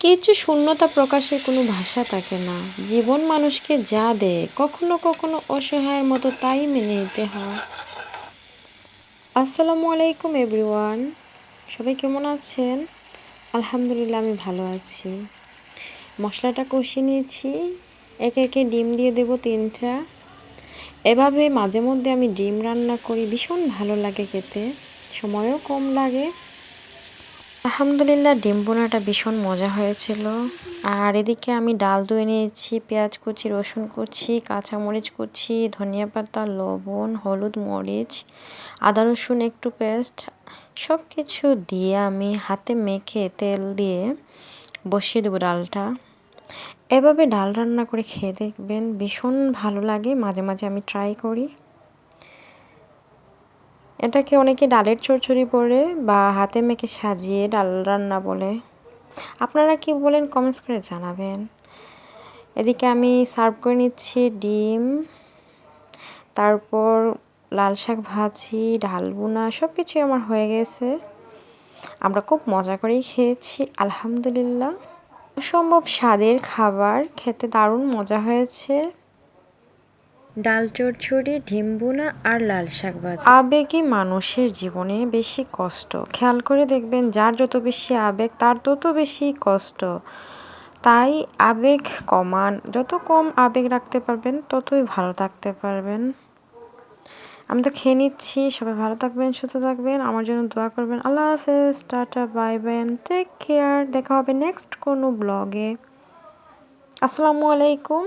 কিছু শূন্যতা প্রকাশের কোনো ভাষা থাকে না। জীবন মানুষকে যা দেয় কখনো কখনো অসহায়ের মতো তাই মেনে নিতে হয়। আসসালামু আলাইকুম এভরিওয়ান, সবাই কেমন আছেন? আলহামদুলিল্লাহ, আমি ভালো আছি। মশলাটা কষিয়ে নিয়েছি, একে একে ডিম দিয়ে দেব 3টা। এভাবে মাঝে মধ্যে আমি ডিম রান্না করি, ভীষণ ভালো লাগে খেতে, সময়ও কম লাগে। আলহামদুলিল্লাহ, ডিম বোনাটা ভীষণ মজা হয়েছিল। আর এদিকে আমি ডাল ধুয়ে নিয়েছি, পেঁয়াজ কুচি, রসুন কুচি, কাঁচামরিচ কুচি, ধনিয়া পাতা, লবণ, হলুদ, মরিচ, আদা রসুন একটু পেস্ট, সব কিছু দিয়ে আমি হাতে মেখে তেল দিয়ে বসিয়ে দেবো ডালটা। এভাবে ডাল রান্না করে খেয়ে দেখবেন, ভীষণ ভালো লাগে। মাঝে মাঝে আমি ট্রাই করি। এটাকে অনেকে ডালের চচ্চড়ি বলে বা হাতে মেখে সাজিয়ে ডাল রান্না বলে। আপনারা কি বলেন কমেন্টস করে জানাবেন। এদিকে আমি সার্ভ করে নিচ্ছি ডিম, তারপর লাল শাক ভাজি, ডাল বোনা, সব কিছুই আমার হয়ে গেছে। আমরা খুব মজা করেই খেয়েছি, আলহামদুলিল্লাহ। অসম্ভব স্বাদের খাবার, খেতে দারুণ মজা হয়েছে। ডাল চচ্চড়ি, ডিম বোনা আর লাল শাক ভাজি। আবেগই মানুষের জীবনে বেশি কষ্ট। খেয়াল করে দেখবেন, যার যত বেশি আবেগ তার তত বেশি কষ্ট। তাই আবেগ কমান, যত কম আবেগ রাখতে পারবেন ততই ভালো থাকতে পারবেন। আমি তো খেয়ে নিচ্ছি। সবাই ভালো থাকবেন, সুস্থ থাকবেন, আমার জন্য দোয়া করবেন। আল্লাহ হাফেজ, tata, bye bye, take care. দেখা হবে নেক্সট কোনো ব্লগে। আসসালামু আলাইকুম।